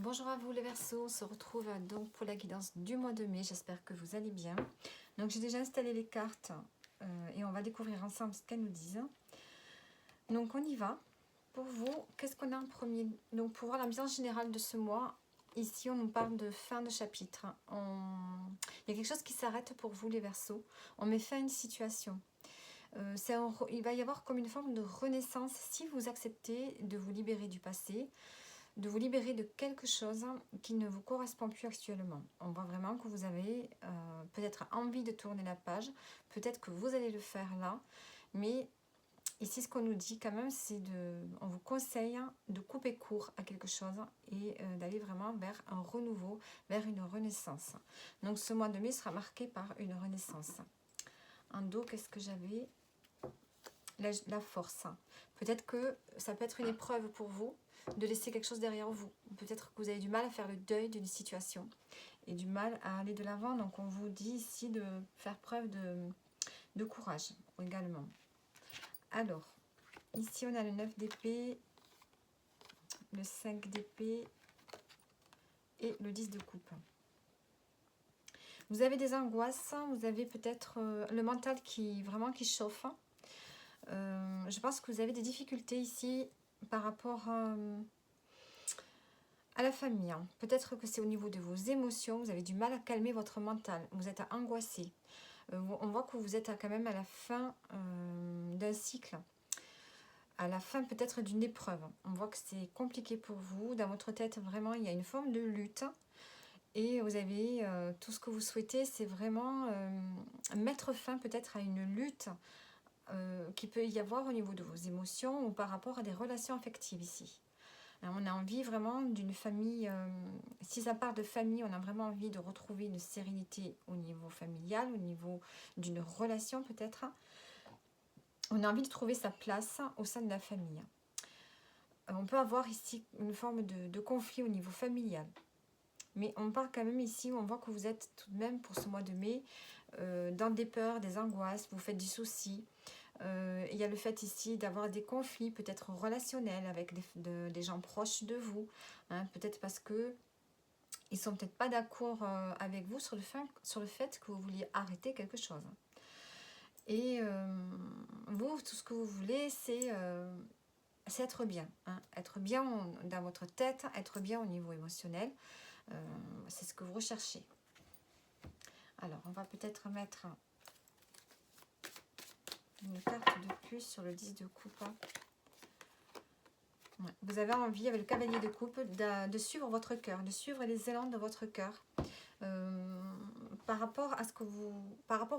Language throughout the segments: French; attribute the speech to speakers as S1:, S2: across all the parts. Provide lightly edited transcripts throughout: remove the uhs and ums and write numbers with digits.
S1: Bonjour à vous les Verseaux, on se retrouve donc pour la guidance du mois de mai, j'espère que vous allez bien. Donc j'ai déjà installé les cartes et on va découvrir ensemble ce qu'elles nous disent. Donc on y va. Pour vous, qu'est-ce qu'on a en premier? Donc pour voir l'ambiance générale de ce mois, ici on nous parle de fin de chapitre. Il y a quelque chose qui s'arrête pour vous les Verseaux, on met fin à une situation. Il va y avoir comme une forme de renaissance si vous acceptez de vous libérer du passé, de vous libérer de quelque chose qui ne vous correspond plus actuellement. On voit vraiment que vous avez peut-être envie de tourner la page, peut-être que vous allez le faire là, mais ici ce qu'on nous dit quand même, c'est on vous conseille de couper court à quelque chose et d'aller vraiment vers un renouveau, vers une renaissance. Donc ce mois de mai sera marqué par une renaissance. En dos, qu'est-ce que j'avais? La force. Peut-être que ça peut être une épreuve pour vous de laisser quelque chose derrière vous. Peut-être que vous avez du mal à faire le deuil d'une situation et du mal à aller de l'avant. Donc on vous dit ici de faire preuve de courage également. Alors, ici on a le 9 d'épée, le 5 d'épée et le 10 de coupe. Vous avez des angoisses, vous avez peut-être le mental qui chauffe. Je pense que vous avez des difficultés ici par rapport à la famille. Peut-être que c'est au niveau de vos émotions, vous avez du mal à calmer votre mental, vous êtes angoissé. On voit que vous êtes quand même à la fin d'un cycle, à la fin peut-être d'une épreuve. On voit que c'est compliqué pour vous. Dans votre tête, vraiment, il y a une forme de lutte. Et vous avez tout ce que vous souhaitez, c'est vraiment mettre fin peut-être à une lutte qu'il peut y avoir au niveau de vos émotions ou par rapport à des relations affectives ici. Alors, on a envie vraiment d'une famille, si ça part de famille, on a vraiment envie de retrouver une sérénité au niveau familial, au niveau d'une relation peut-être. On a envie de trouver sa place au sein de la famille. On peut avoir ici une forme de conflit au niveau familial. Mais on parle quand même ici où on voit que vous êtes tout de même pour ce mois de mai dans des peurs, des angoisses, vous faites du souci. Il y a le fait ici d'avoir des conflits peut-être relationnels avec des gens proches de vous. Peut-être parce que ils sont peut-être pas d'accord avec vous sur le fait que vous vouliez arrêter quelque chose. Et vous, tout ce que vous voulez, c'est être bien. Être bien dans votre tête, être bien au niveau émotionnel. C'est ce que vous recherchez. Alors, on va peut-être mettre une carte de plus sur le 10 de coupe. Vous avez envie, avec le cavalier de coupe, de suivre votre cœur, de suivre les élans de votre cœur. Par rapport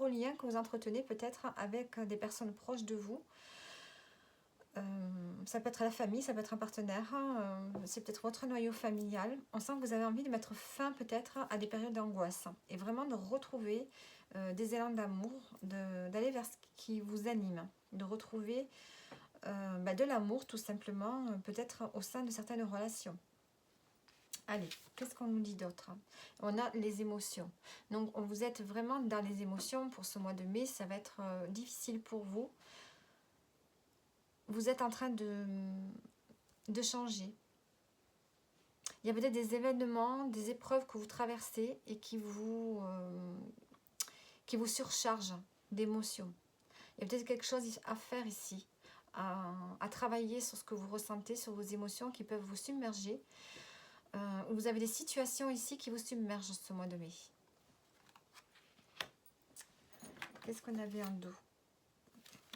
S1: au lien que vous entretenez peut-être avec des personnes proches de vous. Ça peut être la famille, ça peut être un partenaire, c'est peut-être votre noyau familial. On sent que vous avez envie de mettre fin peut-être à des périodes d'angoisse et vraiment de retrouver des élans d'amour, d'aller vers ce qui vous anime, de retrouver de l'amour tout simplement, peut-être au sein de certaines relations. Allez, qu'est-ce qu'on nous dit d'autre? On a les émotions. Donc, vous êtes vraiment dans les émotions pour ce mois de mai. Ça va être difficile pour vous. Vous êtes en train de changer. Il y a peut-être des événements, des épreuves que vous traversez et qui vous surchargent d'émotions. Il y a peut-être quelque chose à faire ici, à travailler sur ce que vous ressentez, sur vos émotions qui peuvent vous submerger. Vous avez des situations ici qui vous submergent ce mois de mai. Qu'est-ce qu'on avait en dos?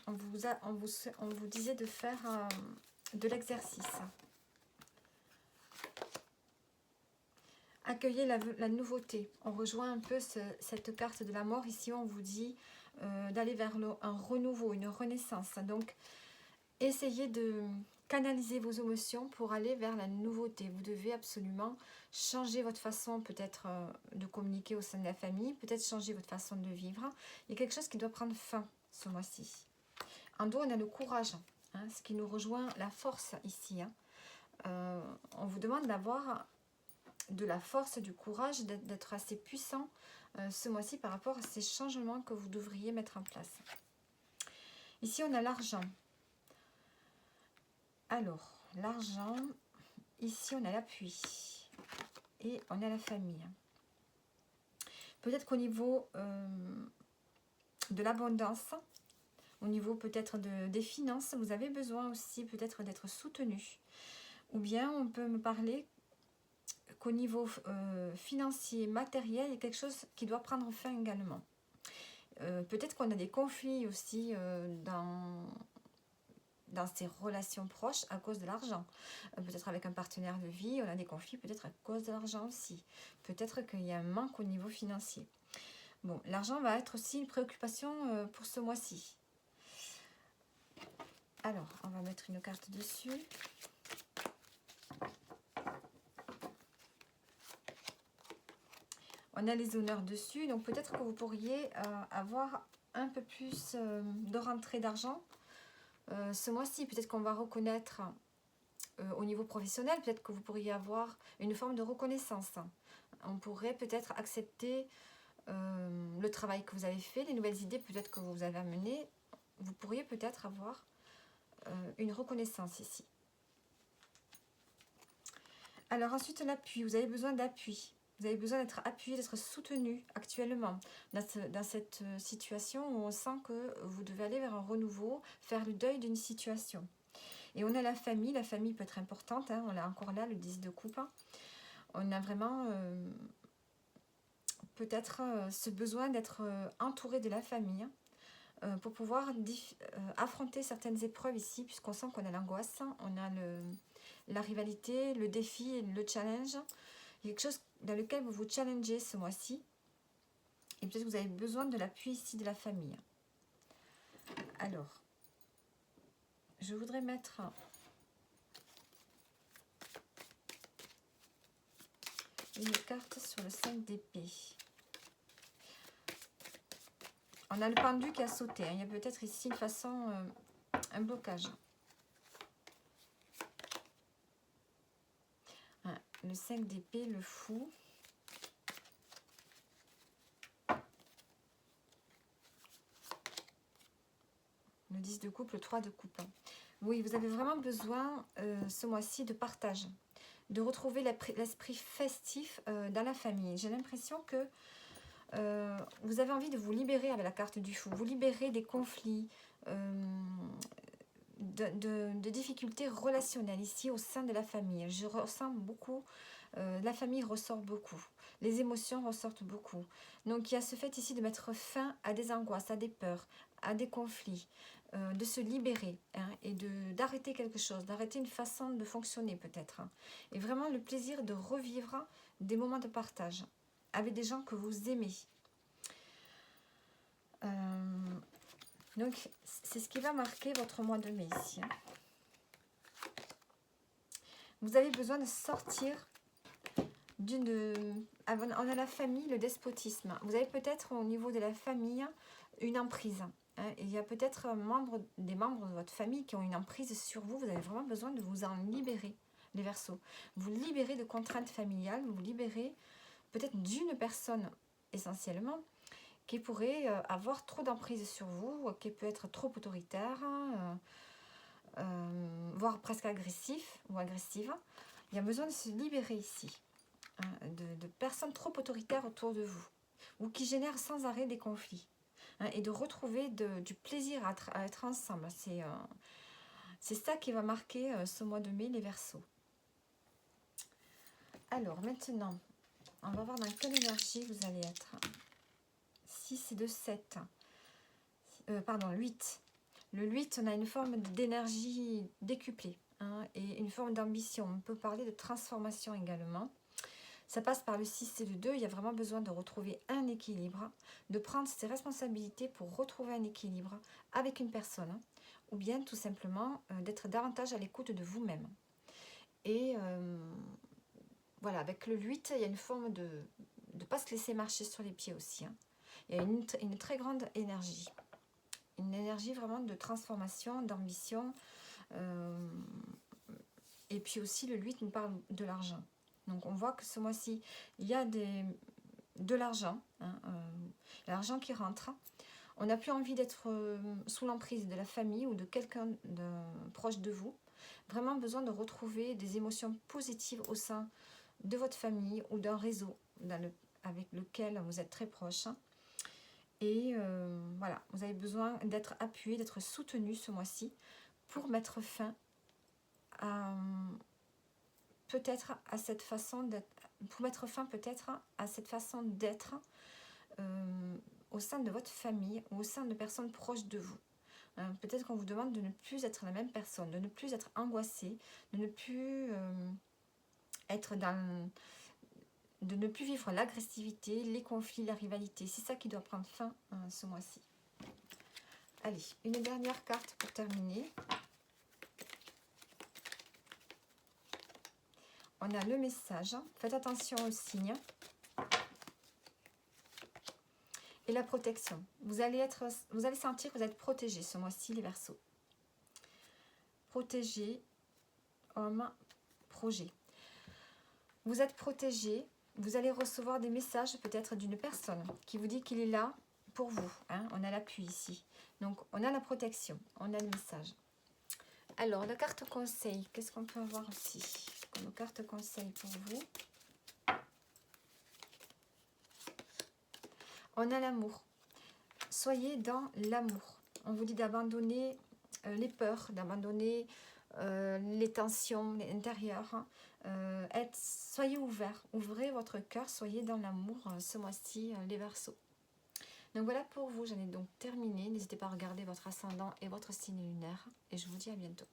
S1: On vous disait de faire de l'exercice. Accueillez la nouveauté. On rejoint un peu cette carte de la mort. Ici, on vous dit d'aller vers un renouveau, une renaissance. Donc, essayez de canaliser vos émotions pour aller vers la nouveauté. Vous devez absolument changer votre façon peut-être de communiquer au sein de la famille, peut-être changer votre façon de vivre. Il y a quelque chose qui doit prendre fin ce mois-ci. En dos, on a le courage, ce qui nous rejoint la force ici. On vous demande d'avoir de la force, du courage, d'être assez puissant ce mois-ci par rapport à ces changements que vous devriez mettre en place. Ici, on a l'argent. Alors, l'argent, ici, on a l'appui. et on a la famille. Peut-être qu'au niveau de l'abondance, au niveau peut-être des finances, vous avez besoin aussi peut-être d'être soutenu. Ou bien on peut me parler qu'au niveau financier, matériel, il y a quelque chose qui doit prendre fin également. Peut-être qu'on a des conflits aussi dans ces relations proches à cause de l'argent. Peut-être avec un partenaire de vie, on a des conflits peut-être à cause de l'argent aussi. Peut-être qu'il y a un manque au niveau financier. Bon, l'argent va être aussi une préoccupation pour ce mois-ci. Alors, on va mettre une carte dessus. On a les honneurs dessus, donc peut-être que vous pourriez avoir un peu plus de rentrée d'argent ce mois-ci. Peut-être qu'on va reconnaître au niveau professionnel, peut-être que vous pourriez avoir une forme de reconnaissance. On pourrait peut-être accepter le travail que vous avez fait, les nouvelles idées peut-être que vous avez amenées. Vous pourriez peut-être avoir une reconnaissance ici. Alors ensuite l'appui, vous avez besoin d'appui. Vous avez besoin d'être appuyé, d'être soutenu actuellement dans cette situation où on sent que vous devez aller vers un renouveau, faire le deuil d'une situation. Et on a la famille peut être importante, hein, on a encore là le 10 de coupe. On a vraiment peut-être ce besoin d'être entouré de la famille pour pouvoir affronter certaines épreuves ici, puisqu'on sent qu'on a l'angoisse, on a la rivalité, le défi, le challenge. Il y a quelque chose dans lequel vous vous challengez ce mois-ci. Et peut-être que vous avez besoin de l'appui ici de la famille. Alors, je voudrais mettre une carte sur le 5 d'épée. On a le pendu qui a sauté. Hein. Il y a peut-être ici une façon, un blocage. Hein. Le 5 d'épée, le fou. Le 10 de coupe, le 3 de coupe. Oui, vous avez vraiment besoin ce mois-ci de partage, de retrouver l'esprit festif dans la famille. J'ai l'impression que vous avez envie de vous libérer avec la carte du fou, vous libérer des conflits, de difficultés relationnelles ici au sein de la famille. Je ressens beaucoup, la famille ressort beaucoup, les émotions ressortent beaucoup. Donc il y a ce fait ici de mettre fin à des angoisses, à des peurs, à des conflits, de se libérer hein, et d'arrêter quelque chose, d'arrêter une façon de fonctionner peut-être. Hein, et vraiment le plaisir de revivre des moments de partage avec des gens que vous aimez. Donc c'est ce qui va marquer votre mois de mai ici. Hein. Vous avez besoin de sortir d'une... On a la famille, le despotisme. Vous avez peut-être au niveau de la famille une emprise. Hein. Il y a peut-être des membres de votre famille qui ont une emprise sur vous. Vous avez vraiment besoin de vous en libérer, les Verseaux. Vous libérez de contraintes familiales, vous libérez peut-être d'une personne essentiellement qui pourrait avoir trop d'emprise sur vous, qui peut être trop autoritaire, voire presque agressif ou agressive. Il y a besoin de se libérer ici, hein, de personnes trop autoritaires autour de vous, ou qui génèrent sans arrêt des conflits, hein, et de retrouver du plaisir à être ensemble. C'est ça qui va marquer ce mois de mai, les Verseaux. Alors maintenant, on va voir dans quelle énergie vous allez être. 6 et 2, 7. Pardon, 8. Le 8, on a une forme d'énergie décuplée hein, et une forme d'ambition. On peut parler de transformation également. Ça passe par le 6 et le 2. Il y a vraiment besoin de retrouver un équilibre, de prendre ses responsabilités pour retrouver un équilibre avec une personne, hein, ou bien tout simplement d'être davantage à l'écoute de vous-même. Et voilà, avec le 8, il y a une forme de ne pas se laisser marcher sur les pieds aussi. Hein. Il y a une très grande énergie. Une énergie vraiment de transformation, d'ambition. Et puis aussi, le 8 nous parle de l'argent. Donc, on voit que ce mois-ci, il y a de l'argent. Hein, l'argent qui rentre. On n'a plus envie d'être sous l'emprise de la famille ou de quelqu'un proche de vous. Vraiment besoin de retrouver des émotions positives au sein de votre famille ou d'un réseau avec lequel vous êtes très proche. Et voilà, vous avez besoin d'être appuyé, d'être soutenu ce mois-ci pour mettre fin à peut-être à cette façon d'être, pour mettre fin peut-être à cette façon d'être au sein de votre famille ou au sein de personnes proches de vous. Peut-être qu'on vous demande de ne plus être la même personne, de ne plus être angoissé, de ne plus être dans... de ne plus vivre l'agressivité, les conflits, la rivalité. C'est ça qui doit prendre fin ce mois-ci. Allez, une dernière carte pour terminer. On a le message. Faites attention aux signes. Et la protection. Vous allez sentir que vous êtes protégé ce mois-ci, les Verseaux. Protégé, homme, projet. Vous êtes protégé. Vous allez recevoir des messages peut-être d'une personne qui vous dit qu'il est là pour vous. Hein. On a l'appui ici. Donc, on a la protection. On a le message. Alors, la carte conseil. Qu'est-ce qu'on peut avoir ici comme carte conseil pour vous? On a l'amour. Soyez dans l'amour. On vous dit d'abandonner les peurs, d'abandonner les tensions intérieures. Soyez ouverts. Ouvrez votre cœur. Soyez dans l'amour ce mois-ci, les Verseaux. Donc voilà pour vous. J'en ai donc terminé. N'hésitez pas à regarder votre ascendant et votre signe lunaire. Et je vous dis à bientôt.